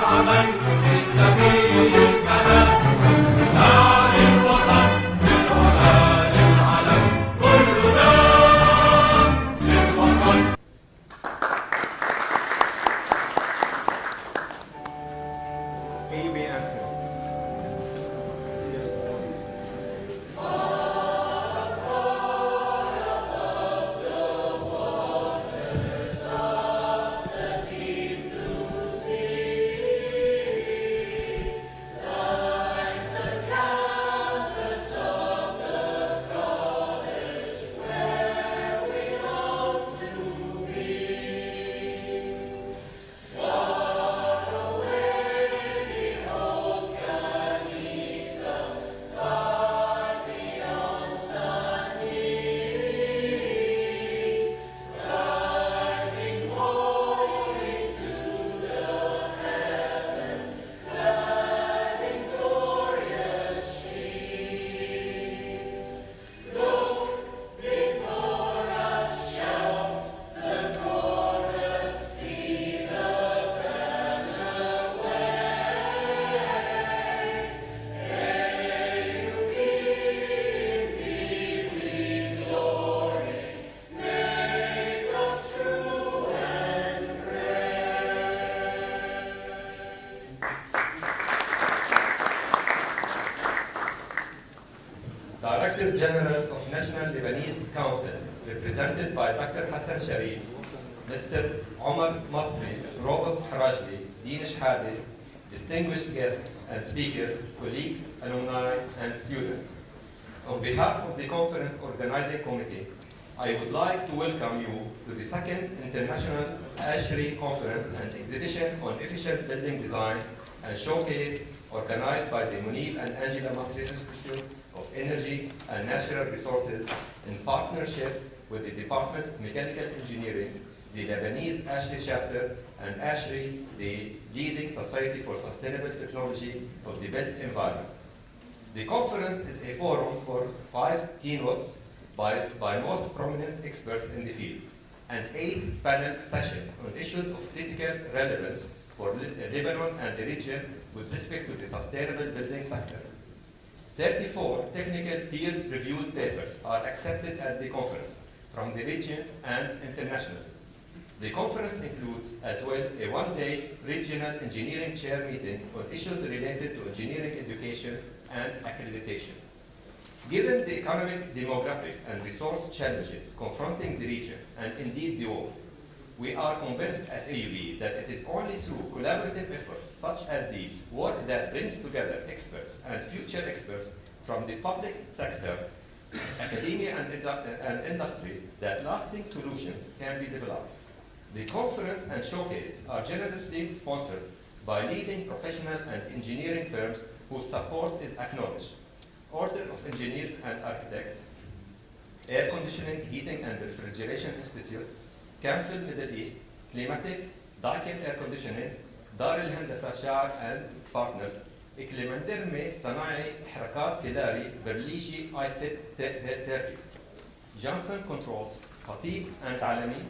العمل في سبيل المنال نعلي الوطن للعلا للعلم كلنا للوطن. AUB anthem. Director General of National Lebanese Council, represented by Dr. Hassan Sharif, Mr. Omar Masri, Provost Harajli, Dean Shhadi, distinguished guests and speakers, colleagues, alumni, and students. On behalf of the conference organizing committee, I would like to welcome you to the second International ASHRI Conference and Exhibition on Efficient Building Design and Showcase organized by the Munib and Angela Masri Institute of Energy and Natural Resources in partnership with the Department of Mechanical Engineering, the Lebanese ASHRI chapter, and ASHRI, the leading society for sustainable technology of the built environment. The conference is a forum for 5 keynotes by most prominent experts in the field, and 8 panel sessions on issues of critical relevance for Lebanon and the region with respect to the sustainable building sector. 34 technical peer-reviewed papers are accepted at the conference from the region and internationally. The conference includes as well a one-day regional engineering chair meeting on issues related to engineering education and accreditation. Given the economic, demographic, and resource challenges confronting the region and indeed the world, we are convinced at AUB that it is only through collaborative efforts such as these, work that brings together experts and future experts from the public sector, academia, and industry, that lasting solutions can be developed. The conference and showcase are generously sponsored by leading professional and engineering firms whose support is acknowledged. Order of Engineers and Architects, Air Conditioning, Heating and Refrigeration Institute, Camfil Middle East, Climatic, Daikin Air Conditioning, Dar الهندسة شعر and Partners, إكليمندرمي صناعي حركات سيلاري برليجي ISET Turkey, Johnson Controls, Khatib and Alami,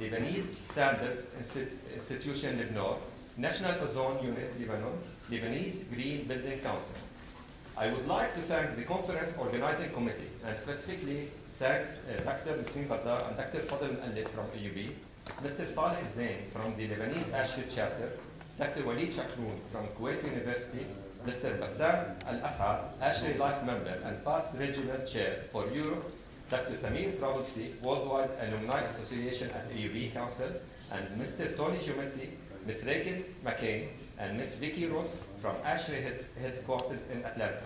Lebanese Standards Institution Lebanon, National Ozone Unit Lebanon, Lebanese Green Building Council. I would like to thank the conference organizing committee and specifically thank Dr. Muslim Badar and Dr. Fadl Al from AUB, Mr. Saleh Zain from the Lebanese ASHRI chapter, Dr. Walid Shakroun from Kuwait University, Mr. Bassam Al-Asad, ASHRI Life Member and past Regional Chair for Europe, Dr. Samir Travelsi, Worldwide Alumni Association at AUB Council, and Mr. Tony Giometti, Ms. Regan McCain, and Ms. Vicky Ross from ASHRI headquarters in Atlanta.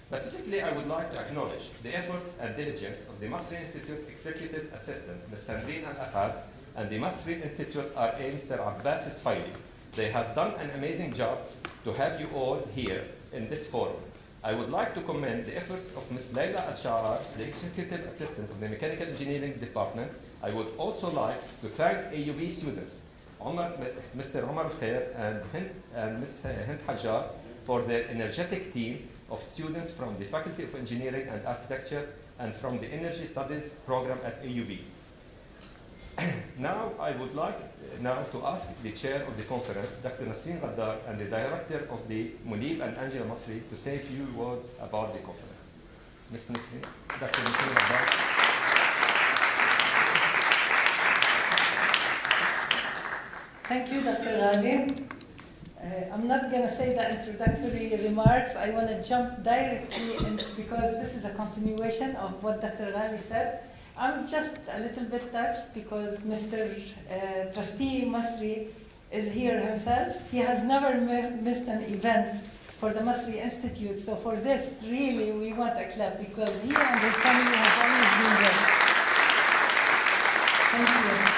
Specifically, I would like to acknowledge the efforts and diligence of the Masri Institute Executive Assistant, Ms. Sandrine Al-Assad, and the Masri Institute RA, Mr. Abbas Tfaili. They have done an amazing job to have you all here in this forum. I would like to commend the efforts of Ms. Layla Al-Sha'ar, the Executive Assistant of the Mechanical Engineering Department. I would also like to thank AUB students, Mr. Omar Al-Khair and Ms. Hind Hajjar, for their energetic team of students from the Faculty of Engineering and Architecture and from the Energy Studies program at AUB. Now I would like now to ask the chair of the conference, Dr. Nasreen Ghaddar, and the director of the Munib and Angela Masri to say a few words about the conference. Ms. Nasreen, Dr. Nasreen Ghaddar. Thank you, Dr. Ghali. I'm not going to say the introductory remarks. I want to jump directly in because this is a continuation of what Dr. Ghali said. I'm just a little bit touched because Mr. Trustee Masri is here himself. He has never missed an event for the Masri Institute. So for this, really, we want a clap because he and his family have always been there. Thank you.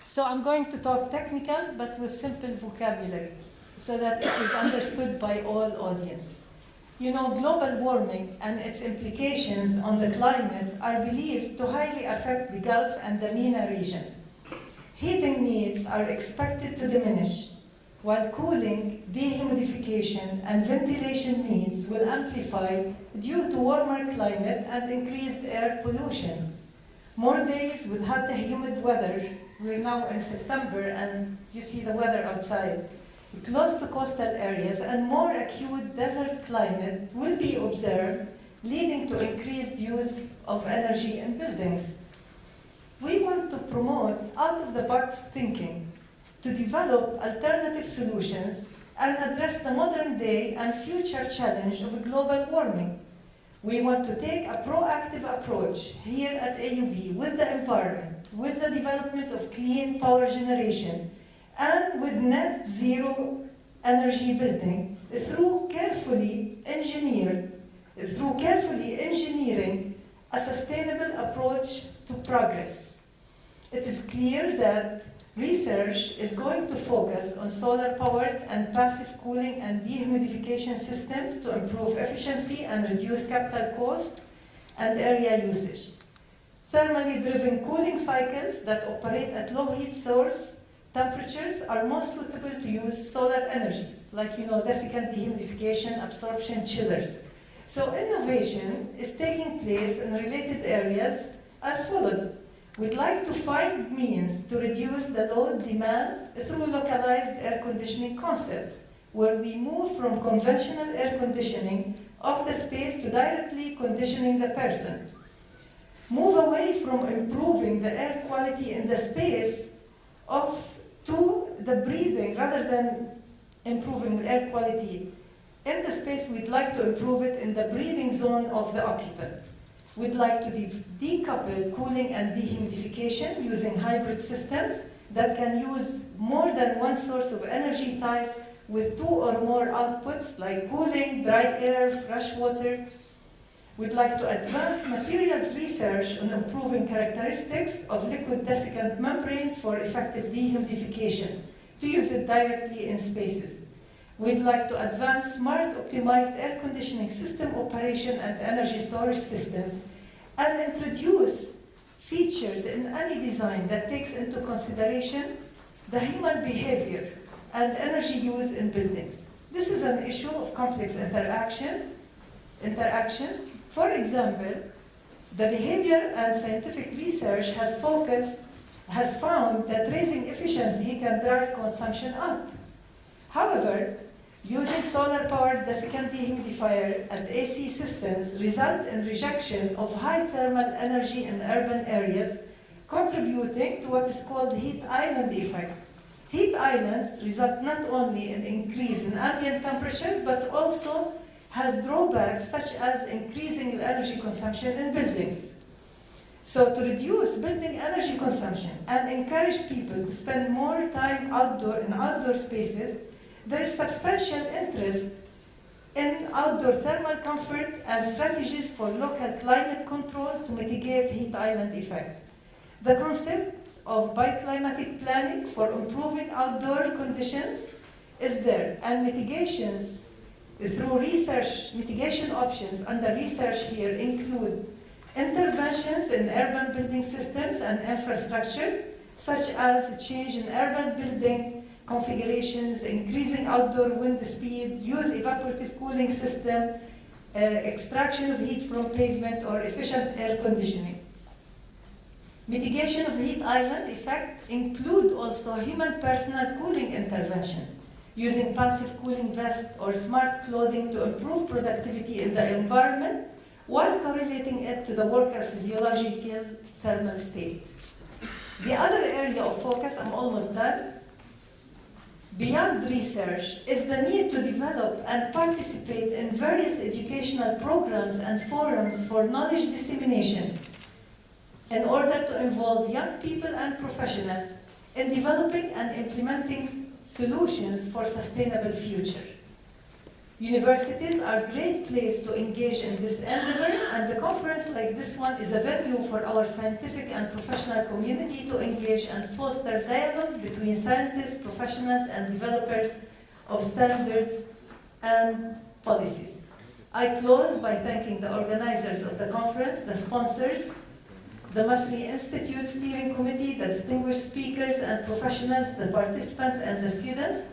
So I'm going to talk technical, but with simple vocabulary, so that it is understood by all audience. You know, global warming and its implications on the climate are believed to highly affect the Gulf and the MENA region. Heating needs are expected to diminish, while cooling, dehumidification, and ventilation needs will amplify due to warmer climate and increased air pollution. More days with hot, humid weather. We're now in September, and you see the weather outside. Close to coastal areas and more acute desert climate will be observed, leading to increased use of energy in buildings. We want to promote out-of-the-box thinking to develop alternative solutions and address the modern day and future challenge of global warming. We want to take a proactive approach here at AUB with the environment, with the development of clean power generation, and with net zero energy building through carefully engineering a sustainable approach to progress. It is clear that research is going to focus on solar-powered and passive cooling and dehumidification systems to improve efficiency and reduce capital cost and area usage. Thermally driven cooling cycles that operate at low heat source temperatures are most suitable to use solar energy, like desiccant dehumidification, absorption chillers. So innovation is taking place in related areas as follows. We'd like to find means to reduce the load demand through localized air conditioning concepts, where we move from conventional air conditioning of the space to directly conditioning the person. Move away from improving the air quality in the space to the breathing, rather than improving the air quality in the space. We'd like to improve it in the breathing zone of the occupant. We'd like to decouple cooling and dehumidification using hybrid systems that can use more than one source of energy type with 2 or more outputs like cooling, dry air, fresh water. We'd like to advance materials research on improving characteristics of liquid desiccant membranes for effective dehumidification, to use it directly in spaces. We'd like to advance smart optimized air conditioning system operation and energy storage systems, and introduce features in any design that takes into consideration the human behavior and energy use in buildings. This is an issue of complex interactions. For example, the behavior and scientific research has found that raising efficiency can drive consumption up. However, using solar-powered desiccant dehumidifier and AC systems result in rejection of high thermal energy in urban areas, contributing to what is called heat island effect. Heat islands result not only in increase in ambient temperature, but also has drawbacks such as increasing energy consumption in buildings. So to reduce building energy consumption and encourage people to spend more time in outdoor spaces, there is substantial interest in outdoor thermal comfort and strategies for local climate control to mitigate heat island effect. The concept of bioclimatic planning for improving outdoor conditions is there, and mitigations through research, mitigation options under research here include interventions in urban building systems and infrastructure, such as a change in urban building configurations, increasing outdoor wind speed, use evaporative cooling system, extraction of heat from pavement, or efficient air conditioning. Mitigation of heat island effect include also human personal cooling intervention, using passive cooling vests or smart clothing to improve productivity in the environment while correlating it to the worker physiological thermal state. The other area of focus, I'm almost done, beyond research, is the need to develop and participate in various educational programs and forums for knowledge dissemination in order to involve young people and professionals in developing and implementing solutions for sustainable future. Universities are a great place to engage in this endeavor, and the conference like this one is a venue for our scientific and professional community to engage and foster dialogue between scientists, professionals, and developers of standards and policies. I close by thanking the organizers of the conference, the sponsors, the Masri Institute Steering Committee, the distinguished speakers and professionals, the participants and the students.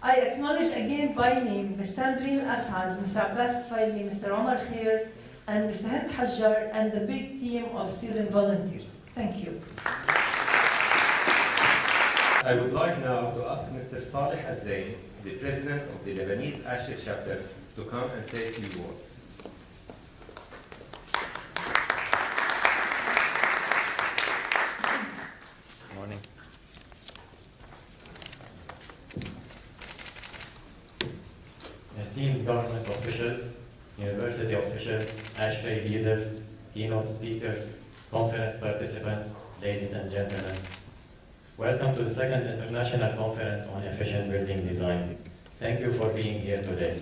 I acknowledge again by name Ms. Sandrine Asad, Mr. Abbas Tfaili, Mr. Omar Khair, and Ms. Hind Hajjar, and the big team of student volunteers. Thank you. I would like now to ask Mr. Saleh Azzain, the president of the Lebanese ASHRAE chapter, to come and say a few words. Morning. Esteemed government officials, university officials, ASHRAE leaders, keynote speakers, conference participants, ladies and gentlemen. Welcome to the second International Conference on Efficient Building Design. Thank you for being here today.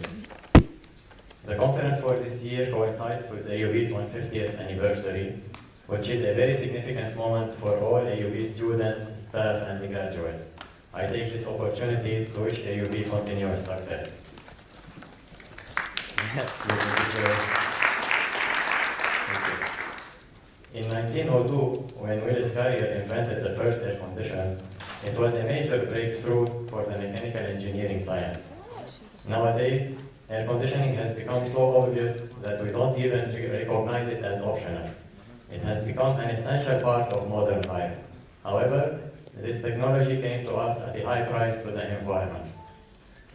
The conference for this year coincides with AUB's 150th anniversary, which is a very significant moment for all AUB students, staff, and graduates. I take this opportunity to wish AUB continuous success. Yes, please. Thank you. In 1902, when Willis Carrier invented the first air conditioner, it was a major breakthrough for the mechanical engineering science. Nowadays, air conditioning has become so obvious that we don't even recognize it as optional. It has become an essential part of modern life. However, this technology came to us at a high price to the environment.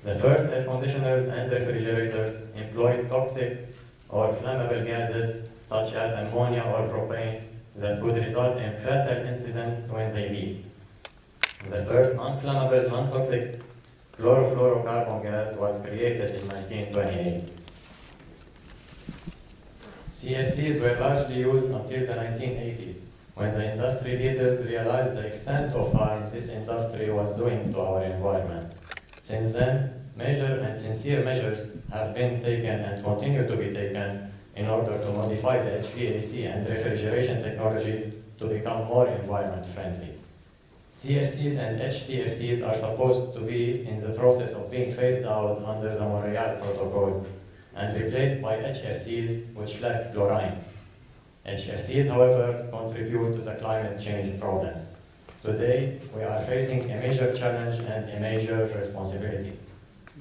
The first air conditioners and refrigerators employed toxic or flammable gases such as ammonia or propane that could result in fatal incidents when they leak. The first non-flammable, non-toxic chlorofluorocarbon gas was created in 1928. CFCs were largely used until the 1980s, when the industry leaders realized the extent of harm this industry was doing to our environment. Since then, major and sincere measures have been taken and continue to be taken in order to modify the HVAC and refrigeration technology to become more environment friendly. CFCs and HCFCs are supposed to be in the process of being phased out under the Montreal Protocol and replaced by HFCs, which lack chlorine. HFCs, however, contribute to the climate change problems. Today, we are facing a major challenge and a major responsibility.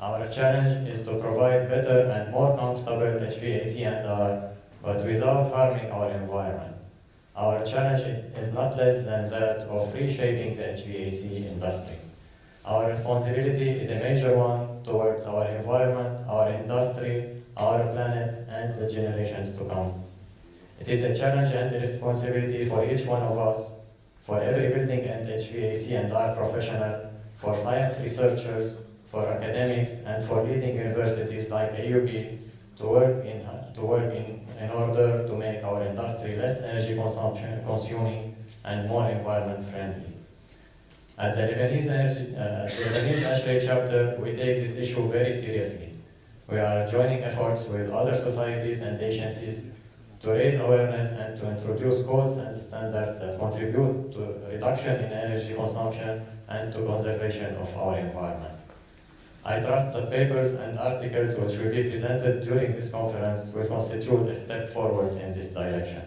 Our challenge is to provide better and more comfortable HVAC and R, but without harming our environment. Our challenge is not less than that of reshaping the HVAC industry. Our responsibility is a major one towards our environment, our industry, our planet, and the generations to come. It is a challenge and a responsibility for each one of us, for every building and HVAC and R professional, for science researchers, for academics, and for leading universities like AUB to work in order to make our industry less energy consuming and more environment friendly. At the Lebanese ASHRAE chapter, we take this issue very seriously. We are joining efforts with other societies and agencies to raise awareness and to introduce codes and standards that contribute to reduction in energy consumption and to conservation of our environment. I trust the papers and articles which will be presented during this conference will constitute a step forward in this direction.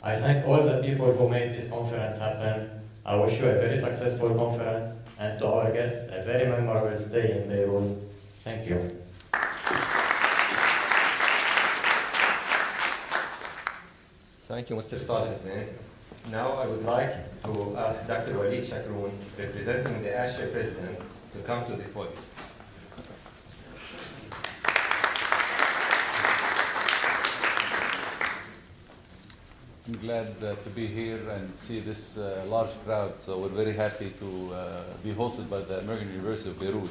I thank all the people who made this conference happen. I wish you a very successful conference, and to our guests, a very memorable stay in Beirut. Thank you. Thank you, Mr. Saleh Azzain. Now I would like to ask Dr. Walid Shakroun, representing the ASHRAE president, to come to the podium. I'm glad to be here and see this large crowd, so we're very happy to be hosted by the American University of Beirut.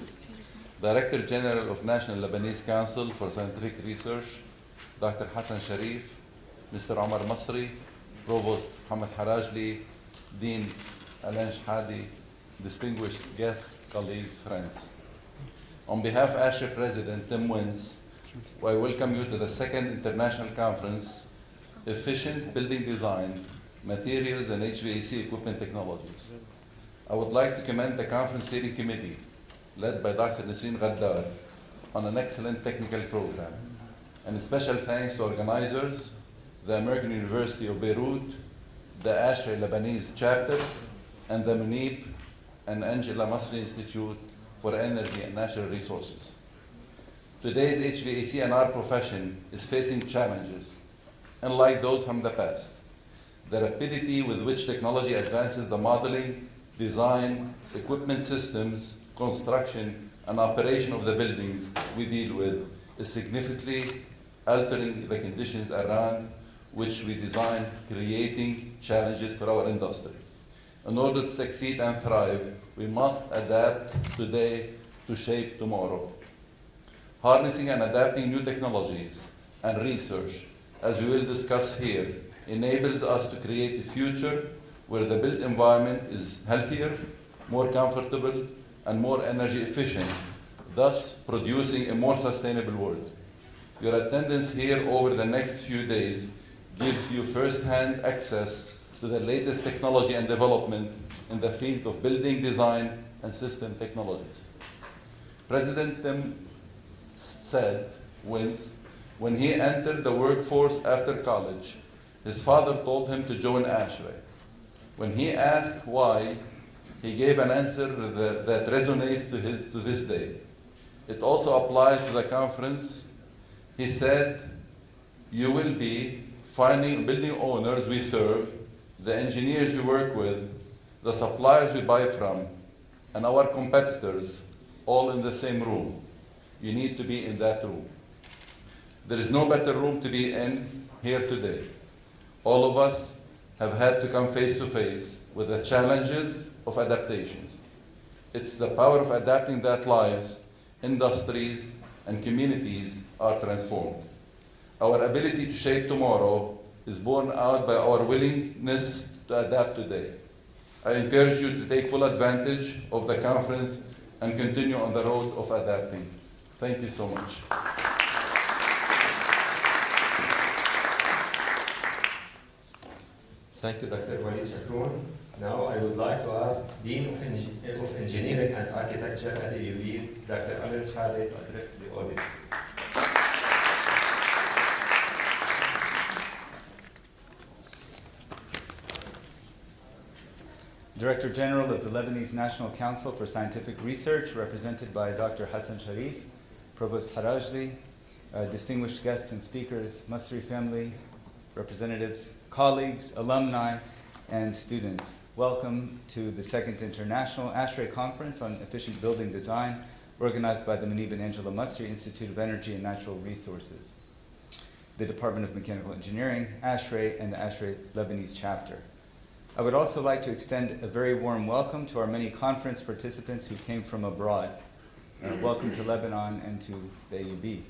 Director General of National Lebanese Council for Scientific Research, Dr. Hassan Sharif, Mr. Omar Masri, Provost Mohammed Harajli, Dean Alain Shahadi, distinguished guests, colleagues, friends. On behalf of ASHRAE President Tim Wins, I welcome you to the second international conference, Efficient Building Design, Materials and HVAC Equipment Technologies. I would like to commend the conference steering committee, led by Dr. Nisreen Ghaddar, on an excellent technical program. And a special thanks to organizers, the American University of Beirut, the ASHRAE Lebanese chapter, and the Munib and Angela Masri Institute for Energy and Natural Resources. Today's HVAC and our profession is facing challenges, unlike those from the past. The rapidity with which technology advances the modeling, design, equipment systems, construction, and operation of the buildings we deal with is significantly altering the conditions around which we design, creating challenges for our industry. In order to succeed and thrive, we must adapt today to shape tomorrow. Harnessing and adapting new technologies and research, as we will discuss here, enables us to create a future where the built environment is healthier, more comfortable, and more energy efficient, thus producing a more sustainable world. Your attendance here over the next few days gives you first-hand access to the latest technology and development in the field of building design and system technologies. President Tim Wins, when he entered the workforce after college, his father told him to join ASHRAE. When he asked why, he gave an answer that resonates to this day. It also applies to the conference. He said, "You will be finding building owners we serve, the engineers we work with, the suppliers we buy from, and our competitors all in the same room. You need to be in that room." There is no better room to be in here today. All of us have had to come face to face with the challenges of adaptations. It's the power of adapting that lives, industries, and communities are transformed. Our ability to shape tomorrow is borne out by our willingness to adapt today. I encourage you to take full advantage of the conference and continue on the road of adapting. Thank you so much. Thank you, Dr. Walid Shakroun. Now I would like to ask Dean of Engineering and Architecture at AUB, Dr. Alain Shahadi, to address the audience. Director General of the Lebanese National Council for Scientific Research, represented by Dr. Hassan Sharif, Provost Harajli, distinguished guests and speakers, Masri family, representatives, colleagues, alumni, and students. Welcome to the Second International ASHRAE Conference on Efficient Building Design, organized by the Munib and Angela Masri Institute of Energy and Natural Resources, the Department of Mechanical Engineering, ASHRAE, and the ASHRAE Lebanese chapter. I would also like to extend a very warm welcome to our many conference participants who came from abroad. Welcome to Lebanon and to the AUB.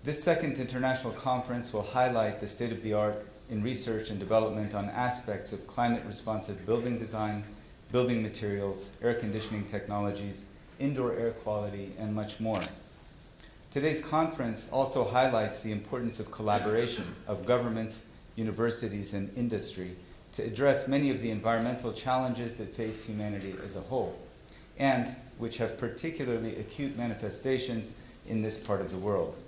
This second international conference will highlight the state-of-the-art in research and development on aspects of climate-responsive building design, building materials, air conditioning technologies, indoor air quality, and much more. Today's conference also highlights the importance of collaboration of governments, universities, and industry to address many of the environmental challenges that face humanity as a whole, and which have particularly acute manifestations in this part of the world.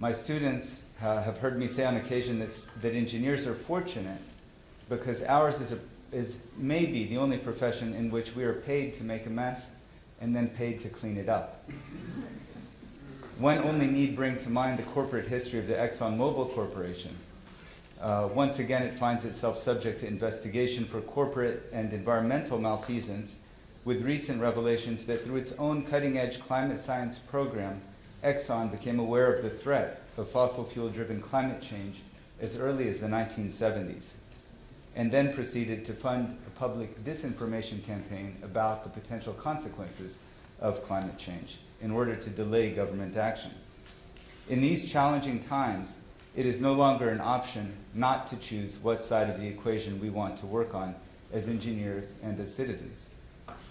My students have heard me say on occasion that engineers are fortunate because ours is maybe the only profession in which we are paid to make a mess and then paid to clean it up. One only need bring to mind the corporate history of the ExxonMobil Corporation, Once again, it finds itself subject to investigation for corporate and environmental malfeasance, with recent revelations that through its own cutting-edge climate science program, Exxon became aware of the threat of fossil fuel-driven climate change as early as the 1970s, and then proceeded to fund a public disinformation campaign about the potential consequences of climate change in order to delay government action. In these challenging times, it is no longer an option not to choose what side of the equation we want to work on as engineers and as citizens.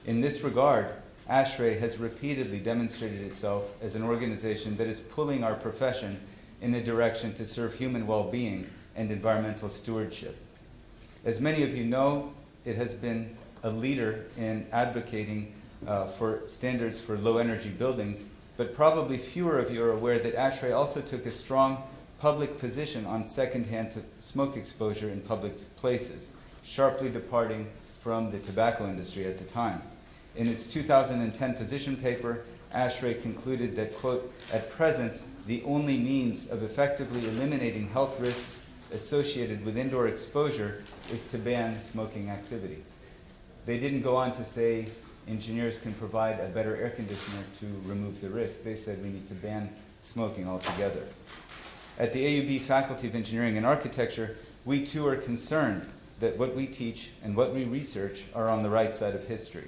In this regard, ASHRAE has repeatedly demonstrated itself as an organization that is pulling our profession in a direction to serve human well-being and environmental stewardship. As many of you know, it has been a leader in advocating for standards for low-energy buildings, but probably fewer of you are aware that ASHRAE also took a strong public position on secondhand smoke exposure in public places, sharply departing from the tobacco industry at the time. In its 2010 position paper, ASHRAE concluded that, quote, "At present, the only means of effectively eliminating health risks associated with indoor exposure is to ban smoking activity." They didn't go on to say engineers can provide a better air conditioner to remove the risk. They said we need to ban smoking altogether. At the AUB Faculty of Engineering and Architecture, we too are concerned that what we teach and what we research are on the right side of history.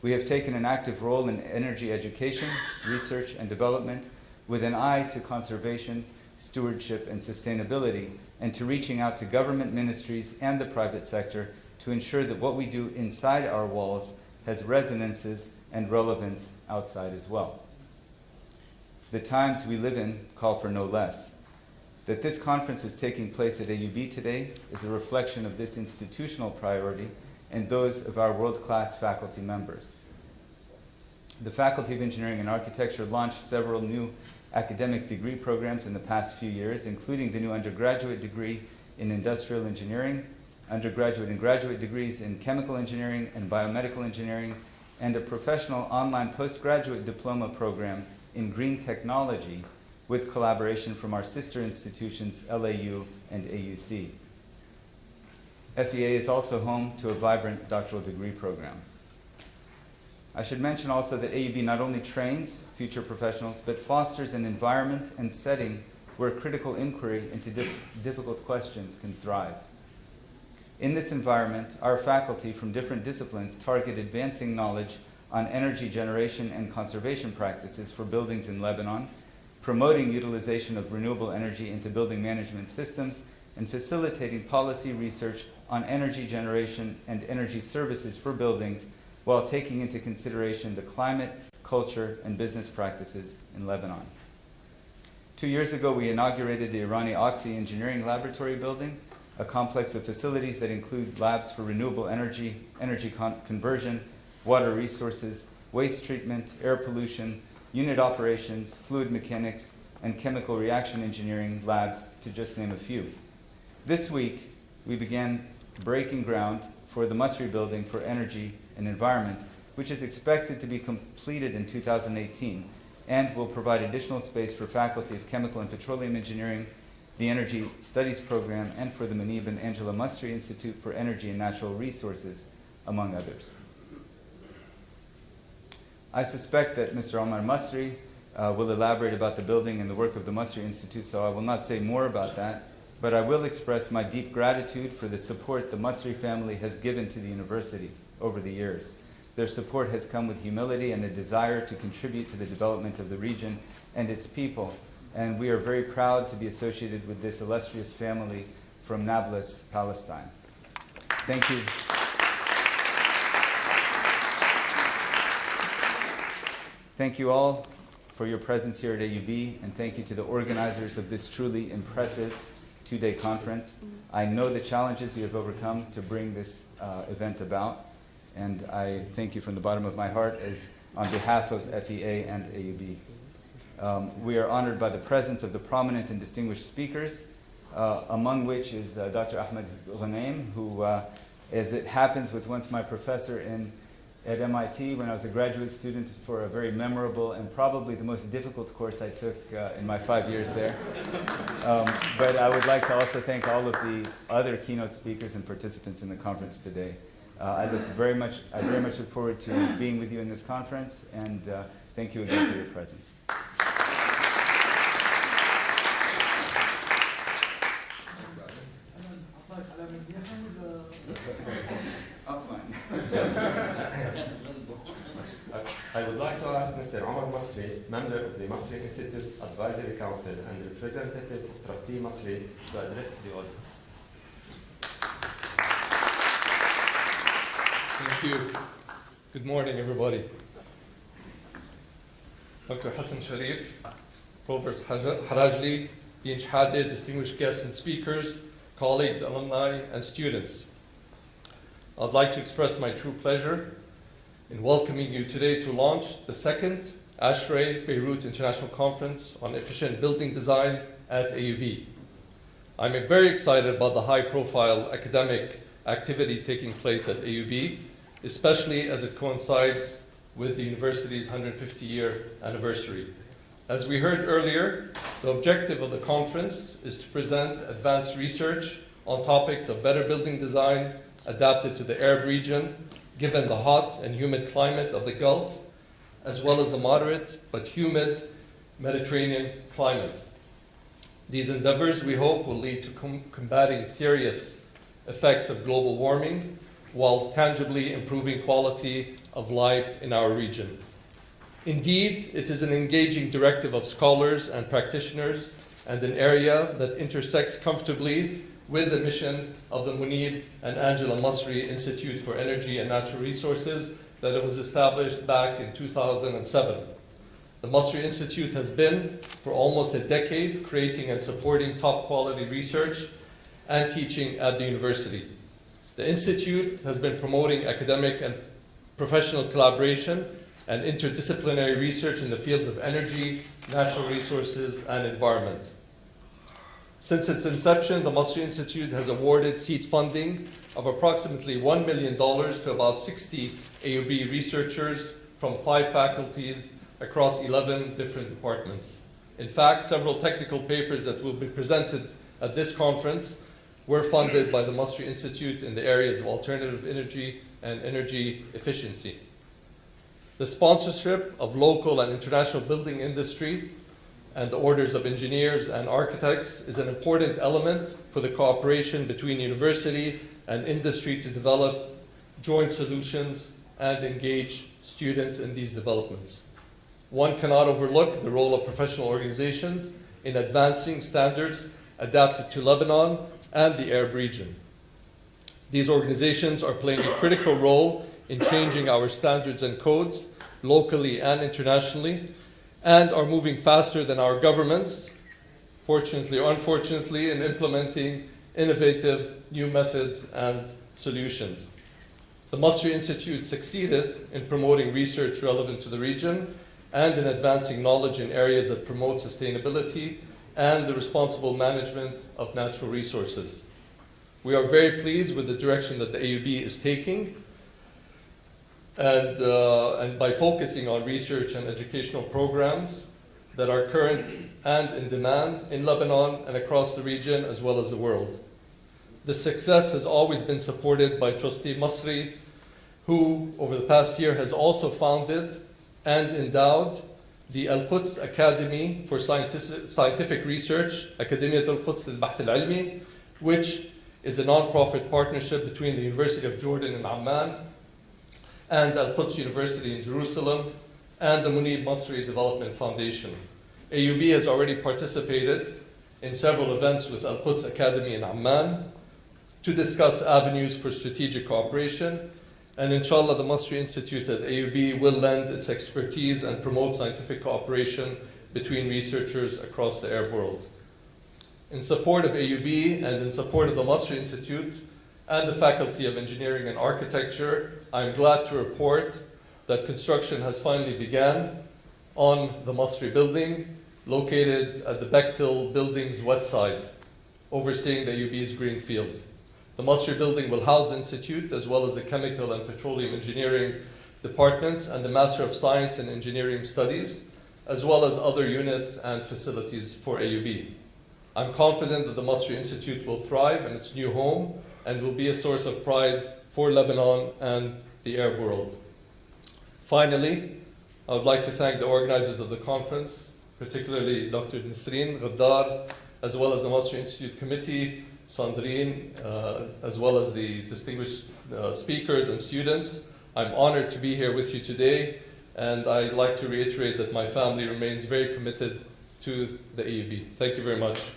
We have taken an active role in energy education, research, and development with an eye to conservation, stewardship, and sustainability, and to reaching out to government ministries and the private sector to ensure that what we do inside our walls has resonances and relevance outside as well. The times we live in call for no less. That this conference is taking place at AUB today is a reflection of this institutional priority and those of our world-class faculty members. The Faculty of Engineering and Architecture launched several new academic degree programs in the past few years, including the new undergraduate degree in industrial engineering, undergraduate and graduate degrees in chemical engineering and biomedical engineering, and a professional online postgraduate diploma program in green technology with collaboration from our sister institutions, LAU and AUC. FEA is also home to a vibrant doctoral degree program. I should mention also that AUB not only trains future professionals, but fosters an environment and setting where critical inquiry into difficult questions can thrive. In this environment, our faculty from different disciplines target advancing knowledge on energy generation and conservation practices for buildings in Lebanon, promoting utilization of renewable energy into building management systems, and facilitating policy research on energy generation and energy services for buildings while taking into consideration the climate, culture, and business practices in Lebanon. 2 years ago, we inaugurated the Irani Oxy Engineering Laboratory building, a complex of facilities that include labs for renewable energy, conversion, water resources, waste treatment, air pollution, unit operations, fluid mechanics, and chemical reaction engineering labs, to just name a few. This week, we began breaking ground for the Masri Building for Energy and Environment, which is expected to be completed in 2018 and will provide additional space for faculty of Chemical and Petroleum Engineering, the Energy Studies Program, and for the Manib and Angela Masri Institute for Energy and Natural Resources, among others. I suspect that Mr. Omar Masri will elaborate about the building and the work of the Masri Institute, so I will not say more about that, but I will express my deep gratitude for the support the Masri family has given to the university over the years. Their support has come with humility and a desire to contribute to the development of the region and its people, and we are very proud to be associated with this illustrious family from Nablus, Palestine. Thank you. Thank you all for your presence here at AUB, and thank you to the organizers of this truly impressive two-day conference. I know the challenges you have overcome to bring this event about, and I thank you from the bottom of my heart as on behalf of FEA and AUB. We are honored by the presence of the prominent and distinguished speakers, among which is Dr. Ahmed Ghanem, who, as it happens, was once my professor in at MIT when I was a graduate student for a very memorable and probably the most difficult course I took in my 5 years there. But I would like to also thank all of the other keynote speakers and participants in the conference today. I very much look forward to being with you in this conference, and thank you again for your presence. I would like to ask Mr. Omar Masri, member of the Masri Institute Advisory Council and representative of Trustee Masri, to address the audience. Thank you. Good morning, everybody. Dr. Hassan Sharif, Provost Harajli, Dean Shahade, distinguished guests and speakers, colleagues, alumni, and students. I'd like to express my true pleasure in welcoming you today to launch the second ASHRAE Beirut International Conference on Efficient Building Design at AUB. I'm very excited about the high-profile academic activity taking place at AUB, especially as it coincides with the university's 150-year anniversary. As we heard earlier, the objective of the conference is to present advanced research on topics of better building design adapted to the Arab region, given the hot and humid climate of the Gulf, as well as the moderate but humid Mediterranean climate. These endeavors, we hope, will lead to combating serious effects of global warming while tangibly improving quality of life in our region. Indeed, it is an engaging directive of scholars and practitioners and an area that intersects comfortably with the mission of the Munib and Angela Masri Institute for Energy and Natural Resources that it was established back in 2007. The Masri Institute has been, for almost a decade, creating and supporting top quality research and teaching at the university. The Institute has been promoting academic and professional collaboration and interdisciplinary research in the fields of energy, natural resources, and environment. Since its inception, the Masri Institute has awarded seed funding of approximately $1 million to about 60 AUB researchers from 5 faculties across 11 different departments. In fact, several technical papers that will be presented at this conference were funded by the Masri Institute in the areas of alternative energy and energy efficiency. The sponsorship of local and international building industry and the orders of engineers and architects is an important element for the cooperation between university and industry to develop joint solutions and engage students in these developments. One cannot overlook the role of professional organizations in advancing standards adapted to Lebanon and the Arab region. These organizations are playing a critical role in changing our standards and codes locally and internationally, and are moving faster than our governments, fortunately or unfortunately, in implementing innovative new methods and solutions. The Masri Institute succeeded in promoting research relevant to the region and in advancing knowledge in areas that promote sustainability and the responsible management of natural resources. We are very pleased with the direction that the AUB is taking, and by focusing on research and educational programs that are current and in demand in Lebanon and across the region as well as the world. This success has always been supported by Trustee Masri, who over the past year has also founded and endowed the Al-Quds Academy for Scientific Research, Akademiyat Al-Quds Al-Bahth Al-Ilmi, which is a non-profit partnership between the University of Jordan in Amman and Al-Quds University in Jerusalem and the Munib Masri Development Foundation. AUB has already participated in several events with Al-Quds Academy in Amman to discuss avenues for strategic cooperation, and inshallah the Masri Institute at AUB will lend its expertise and promote scientific cooperation between researchers across the Arab world. In support of AUB and in support of the Masri Institute and the Faculty of Engineering and Architecture, I'm glad to report that construction has finally begun on the Masri building, located at the Bechtel building's west side, overseeing the AUB's green field. The Masri building will house the institute as well as the chemical and petroleum engineering departments and the Master of Science and Engineering Studies, as well as other units and facilities for AUB. I'm confident that the Masri Institute will thrive in its new home and will be a source of pride for Lebanon and the Arab world. Finally, I would like to thank the organizers of the conference, particularly Dr. Nisreen Ghaddar, as well as the Masri Institute Committee, Sandrine, as well as the distinguished speakers and students. I'm honored to be here with you today, and I'd like to reiterate that my family remains very committed to the AUB. Thank you very much.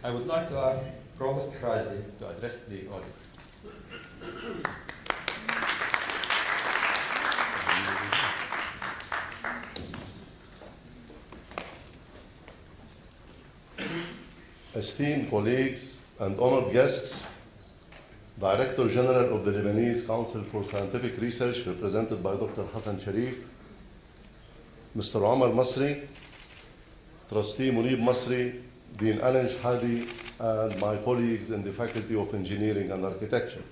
I would like to ask Provost Harajli to address the audience. Esteemed colleagues and honored guests, Director General of the Lebanese Council for Scientific Research, represented by Dr. Hassan Sharif, Mr. Omar Masri, Trustee Munib Masri, Dean Alan Shhadi, and my colleagues in the Faculty of Engineering and Architecture.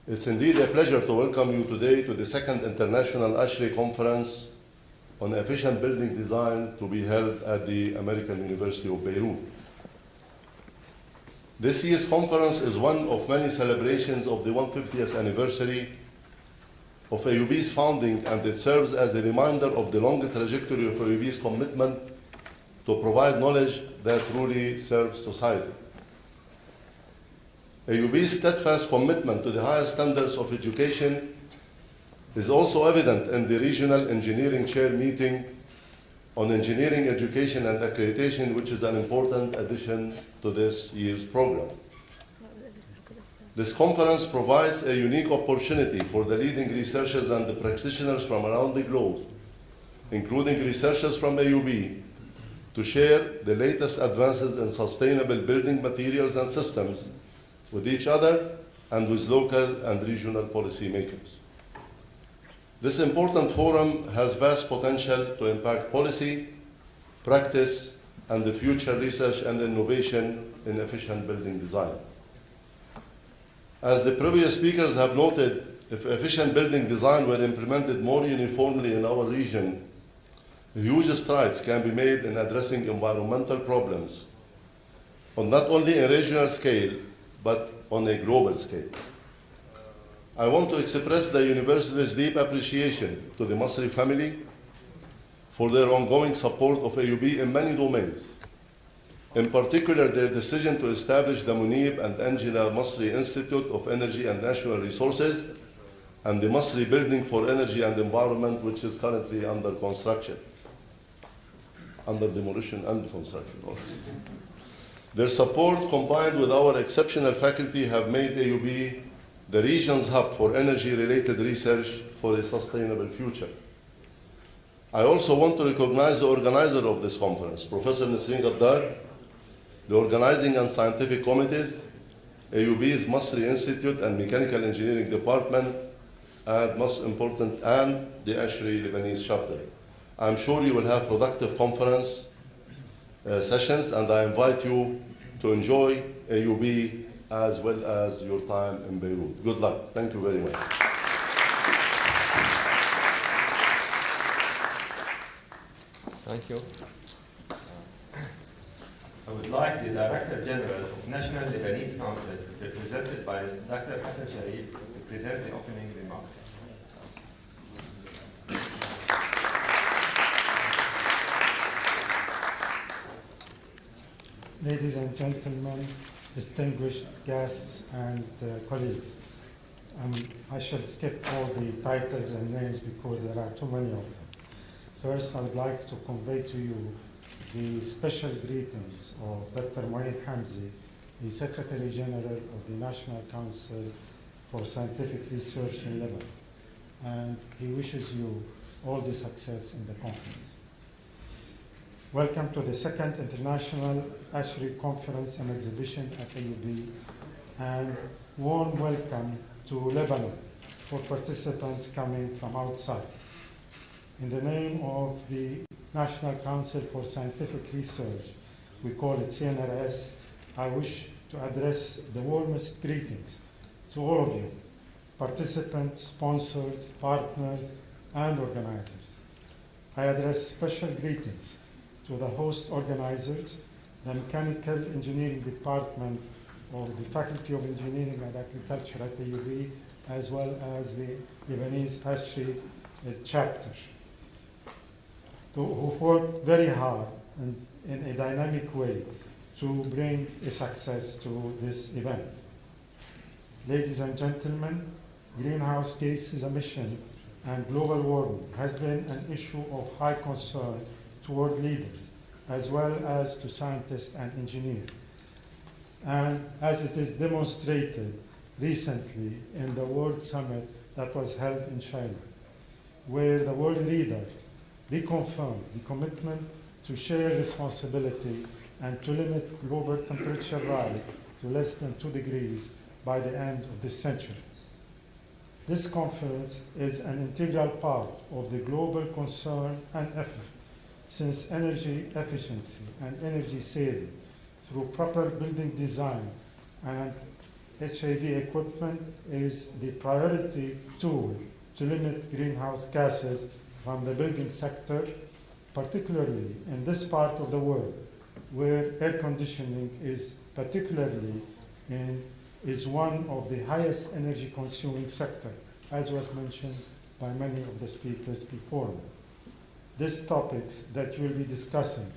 It's indeed a pleasure to welcome you today to the second International ASHRI Conference on Efficient Building Design to be held at the American University of Beirut. This year's conference is one of many celebrations of the 150th anniversary of AUB's founding, and it serves as a reminder of the long trajectory of AUB's commitment to provide knowledge that truly serves society. AUB's steadfast commitment to the highest standards of education is also evident in the Regional Engineering Chair meeting on engineering education and accreditation, which is an important addition to this year's program. This conference provides a unique opportunity for the leading researchers and the practitioners from around the globe, including researchers from AUB, to share the latest advances in sustainable building materials and systems with each other and with local and regional policymakers. This important forum has vast potential to impact policy, practice, and the future research and innovation in efficient building design. As the previous speakers have noted, if efficient building design were implemented more uniformly in our region, huge strides can be made in addressing environmental problems on not only a regional scale, but on a global scale. I want to express the university's deep appreciation to the Masri family for their ongoing support of AUB in many domains. In particular, their decision to establish the Munib and Angela Masri Institute of Energy and Natural Resources and the Masri Building for Energy and Environment, which is currently under construction. Under demolition and construction. Their support, combined with our exceptional faculty, have made AUB the region's hub for energy-related research for a sustainable future. I also want to recognize the organizer of this conference, Professor Nisreen Ghaddar, the organizing and scientific committees, AUB's Masri Institute and Mechanical Engineering Department, and most important, and the ASHRI Lebanese chapter. I'm sure you will have productive conference sessions, and I invite you to enjoy AUB as well as your time in Beirut. Good luck. Thank you very much. Thank you. I would like the Director General of National Lebanese Council, represented by Dr. Hassan Sharif, to present the opening remarks. Ladies and gentlemen, distinguished guests and colleagues, I shall skip all the titles and names because there are too many of them. First, I would like to convey to you the special greetings of Dr. Moeen Hamzi, the Secretary General of the National Council for Scientific Research in Lebanon, and he wishes you all the success in the conference. Welcome to the second International ASHRI Conference and Exhibition at AUB, and warm welcome to Lebanon, for participants coming from outside. In the name of the National Council for Scientific Research, we call it CNRS, I wish to address the warmest greetings to all of you, participants, sponsors, partners, and organizers. I address special greetings to the host organizers, the Mechanical Engineering Department of the Faculty of Engineering and Agriculture at the UB, as well as the Lebanese History chapter, who fought very hard and in a dynamic way to bring a success to this event. Ladies and gentlemen, greenhouse gases emission and global warming has been an issue of high concern to world leaders, as well as to scientists and engineers. And as it is demonstrated recently in the World Summit that was held in China, where the world leaders reconfirmed the commitment to share responsibility and to limit global temperature rise to less than 2 degrees by the end of this century. This conference is an integral part of the global concern and effort, since energy efficiency and energy saving through proper building design and HAV equipment is the priority tool to limit greenhouse gases from the building sector, particularly in this part of the world where air conditioning is one of the highest energy consuming sector, as was mentioned by many of the speakers before me. These topics that you'll be discussing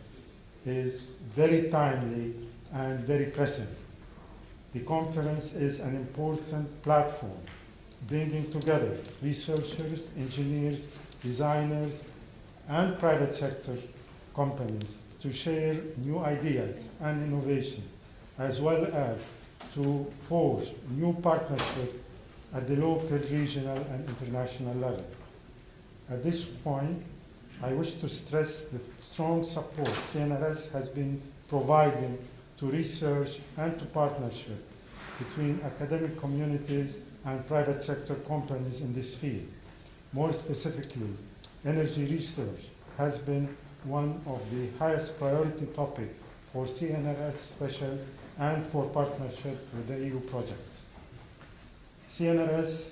is very timely and very pressing. The conference is an important platform bringing together researchers, engineers, designers, and private sector companies to share new ideas and innovations, as well as to forge new partnerships at the local, regional, and international level. At this point, I wish to stress the strong support CNRS has been providing to research and to partnership between academic communities and private sector companies in this field. More specifically, energy research has been one of the highest priority topics for CNRS special and for partnership with the EU projects. CNRS,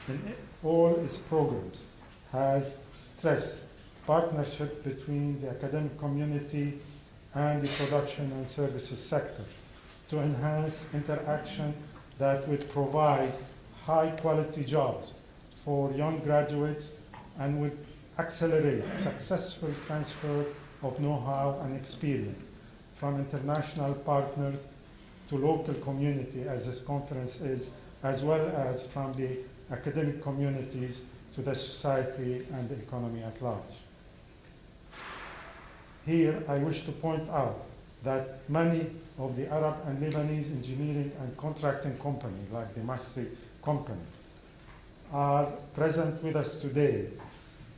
in all its programs, has stressed partnership between the academic community and the production and services sector to enhance interaction that would provide high-quality jobs for young graduates and would accelerate successful transfer of know-how and experience from international partners to local community, as this conference is, as well as from the academic communities to the society and the economy at large. Here, I wish to point out that many of the Arab and Lebanese engineering and contracting companies, like the Masri company, are present with us today,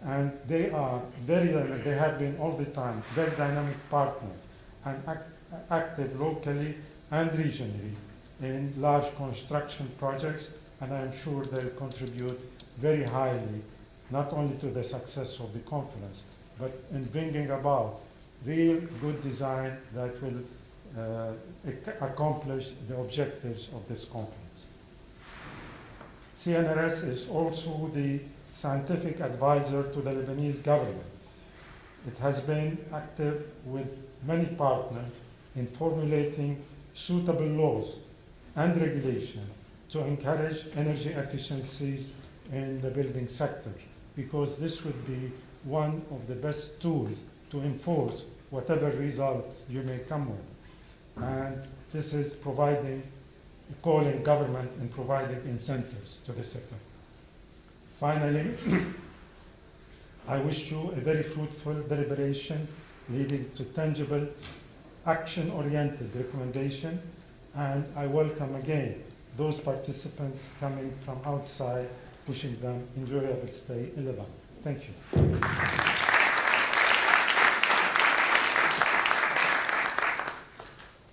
and they are very dynamic. They have been all the time very dynamic partners and active locally and regionally in large construction projects, and I am sure they'll contribute very highly, not only to the success of the conference, but in bringing about real good design that will accomplish the objectives of this conference. CNRS is also the scientific advisor to the Lebanese government. It has been active with many partners in formulating suitable laws and regulation to encourage energy efficiencies in the building sector, because this would be one of the best tools to enforce whatever results you may come with. And this is calling government and providing incentives to this effect. Finally, I wish you a very fruitful deliberations leading to tangible, action-oriented recommendation, and I welcome again those participants coming from outside, wishing them enjoyable stay in Lebanon. Thank you.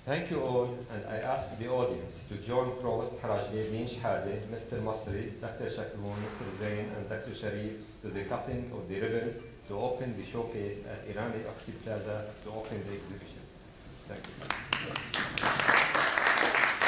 Thank Thank you all, and I ask the audience to join Provost Harajli, Dean Shehadeh, Mr. Masri, Dr. Shakloon, Mr. Zain, and Dr. Sharif to the cutting of the ribbon to open the showcase at Irani Oxy Plaza to open the exhibition. Thank you.